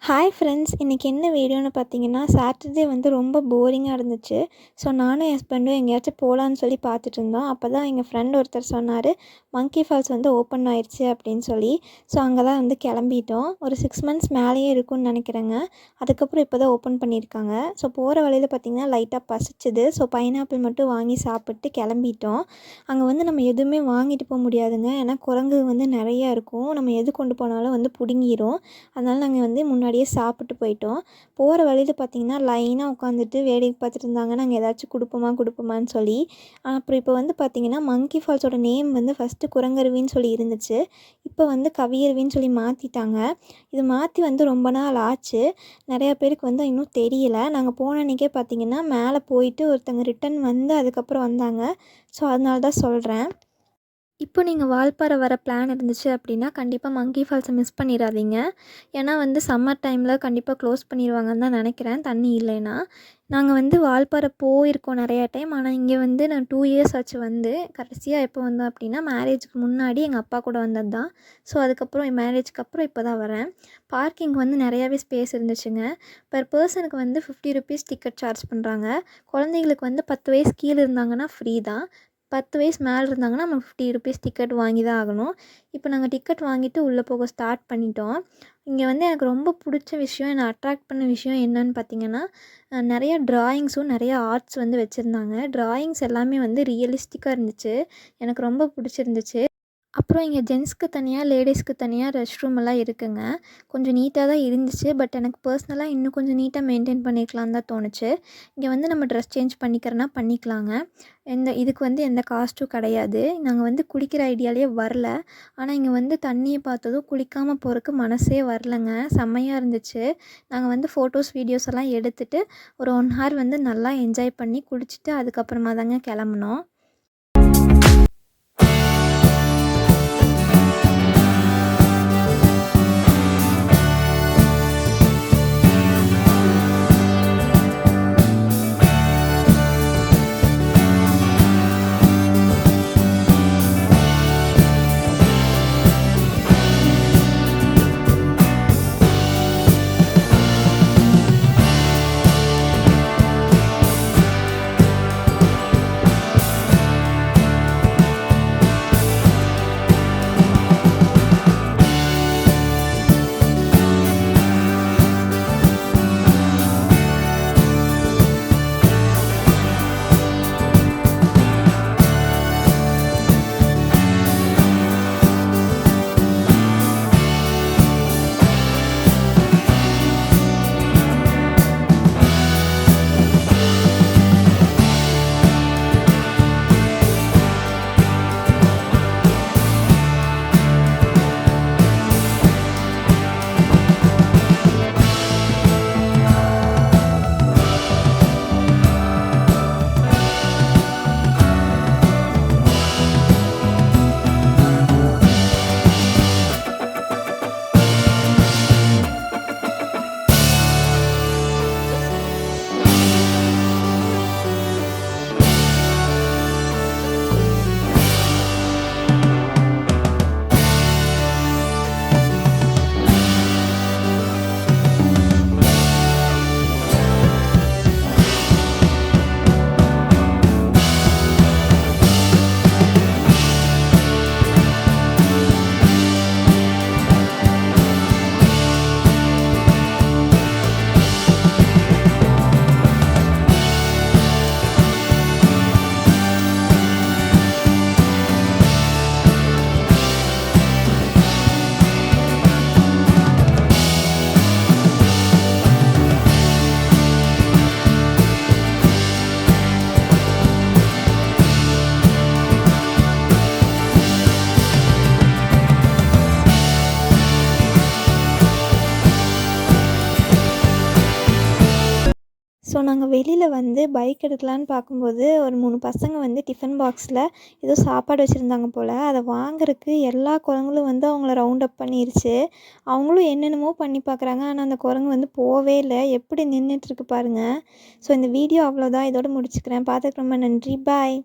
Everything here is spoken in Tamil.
ஹாய் ஃப்ரெண்ட்ஸ், இன்றைக்கி என்ன வீடியோன்னு பார்த்தீங்கன்னா, சாட்டர்டே வந்து ரொம்ப போரிங்காக இருந்துச்சு. ஸோ நானும் என் ஹஸ்பண்டும் எங்கேயாச்சும் போகலான்னு சொல்லி பார்த்துட்டு இருந்தோம். அப்போ தான் எங்கள் ஃப்ரெண்ட் ஒருத்தர் சொன்னார், மங்கி ஃபால்ஸ் வந்து ஓப்பன் ஆயிடுச்சு அப்படின்னு சொல்லி. ஸோ அங்கே தான் வந்து கிளம்பிட்டோம். ஒரு 6 மந்த்ஸ் மேலேயே இருக்கும்னு நினைக்கிறேங்க. அதுக்கப்புறம் இப்போ தான் ஓப்பன் பண்ணியிருக்காங்க. ஸோ போகிற வழியில் பார்த்திங்கன்னா லைட்டாக பசிச்சுது. ஸோ பைனாப்பிள் மட்டும் வாங்கி சாப்பிட்டு கிளம்பிட்டோம். அங்கே வந்து நம்ம எதுவுமே வாங்கிட்டு போக முடியாதுங்க. ஏன்னா குரங்கு வந்து நிறையா இருக்கும். நம்ம எது கொண்டு போனாலும் வந்து பிடுங்கிரும். அதனால் நாங்கள் வந்து முன்னாடியே சாப்பிட்டு போயிட்டோம். போகிற வழியில் பார்த்திங்கன்னா லைனாக உட்காந்துட்டு வேடிக்கை பார்த்துட்டு இருந்தாங்க. நாங்கள் ஏதாச்சும் கொடுப்போமான்னு சொல்லி. அப்புறம் இப்போ வந்து பார்த்திங்கன்னா மங்கி ஃபால்ஸோட நேம் வந்து ஃபஸ்ட்டு குரங்கருவின்னு சொல்லி இருந்துச்சு. இப்போ வந்து கவியருவின்னு சொல்லி மாற்றிட்டாங்க. இது மாற்றி வந்து ரொம்ப நாள் ஆச்சு. நிறையா பேருக்கு வந்து இன்னும் தெரியல. நாங்கள் போன அன்றைக்கே பார்த்திங்கன்னா மேலே போயிட்டு ஒருத்தங்க ரிட்டன் வந்து அதுக்கப்புறம் வந்தாங்க. ஸோ அதனால தான் சொல்கிறேன். இப்போ நீங்கள் வால்பாறை வர பிளான் இருந்துச்சு அப்படின்னா, கண்டிப்பாக மங்கி ஃபால்ஸை மிஸ் பண்ணிடாதீங்க. ஏன்னா வந்து சம்மர் டைமில் கண்டிப்பாக க்ளோஸ் பண்ணிடுவாங்கன்னு தான் நினைக்கிறேன், தண்ணி இல்லைன்னா. நாங்கள் வந்து வால்பாறை போயிருக்கோம் நிறையா டைம். ஆனால் இங்கே வந்து நான் 2 இயர்ஸ் ஆச்சு வந்து. கடைசியாக எப்போ வந்தோம் அப்படின்னா, மேரேஜுக்கு முன்னாடி எங்கள் அப்பா கூட வந்தது தான். ஸோ அதுக்கப்புறம் என் மேரேஜுக்கு அப்புறம் இப்போ தான் வரேன். பார்க்கிங் வந்து நிறையாவே ஸ்பேஸ் இருந்துச்சுங்க. பெர் பர்சனுக்கு வந்து ₹50 டிக்கெட் சார்ஜ் பண்ணுறாங்க. குழந்தைங்களுக்கு வந்து 10 வயசு கீழே இருந்தாங்கன்னா ஃப்ரீ தான். 10 வயசு மேலே இருந்தாங்கன்னா நம்ம ₹50 டிக்கெட் வாங்கி தான் ஆகணும். இப்போ நாங்கள் டிக்கெட் வாங்கிட்டு உள்ளே போக ஸ்டார்ட் பண்ணிட்டோம். இங்கே வந்து எனக்கு ரொம்ப பிடிச்ச விஷயம், என்னை அட்ராக்ட் பண்ண விஷயம் என்னன்னு பார்த்தீங்கன்னா, நிறைய ட்ராயிங்ஸும் நிறைய ஆர்ட்ஸ் வந்து வச்சுருந்தாங்க. ட்ராயிங்ஸ் எல்லாமே வந்து ரியலிஸ்டிக்காக இருந்துச்சு. எனக்கு ரொம்ப பிடிச்சிருந்துச்சு. அப்புறம் இங்கே ஜென்ஸ்க்கு தனியாக, லேடீஸ்க்கு தனியாக ரெஸ்ட் ரூம் எல்லாம் இருக்குங்க. கொஞ்சம் நீட்டாக தான் இருந்துச்சு. பட் எனக்கு பர்சனலாக இன்னும் கொஞ்சம் நீட்டாக மெயின்டைன் பண்ணியிருக்கலான்னு தான் தோணுச்சு. இங்கே வந்து நம்ம ட்ரெஸ் சேஞ்ச் பண்ணிக்கிறனா பண்ணிக்கலாங்க. இதுக்கு வந்து எந்த காஸ்ட்டும் கிடையாது. நாங்கள் வந்து குளிக்கிற ஐடியாலேயே வரல. ஆனால் இங்கே வந்து தண்ணியை பார்த்ததும் குளிக்காமல் போகிறதுக்கு மனசே வரலங்க. செம்மையாக இருந்துச்சு. நாங்கள் வந்து ஃபோட்டோஸ், வீடியோஸ் எல்லாம் எடுத்துகிட்டு ஒரு 1 ஹவர் வந்து நல்லா என்ஜாய் பண்ணி குளிச்சுட்டு அதுக்கப்புறமா தாங்க கிளம்புனோம். ஸோ நாங்கள் வெளியில் வந்து பைக் எடுக்கலான்னு பார்க்கும்போது ஒரு 3 பசங்க வந்து டிஃபன் பாக்ஸில் ஏதோ சாப்பாடு வச்சுருந்தாங்க போல். அதை வாங்குறதுக்கு எல்லா குரங்களும் வந்து அவங்கள ரவுண்ட் அப் பண்ணிருச்சு. அவங்களும் என்னென்னமோ பண்ணி பார்க்குறாங்க. ஆனால் அந்த குரங்கு வந்து போவே இல்லை. எப்படி நின்றுட்டுருக்கு பாருங்கள். ஸோ இந்த வீடியோ அவ்வளோதான். இதோட முடிச்சுக்கிறேன். பார்த்ததுக்கு ரொம்ப நன்றி. பாய்.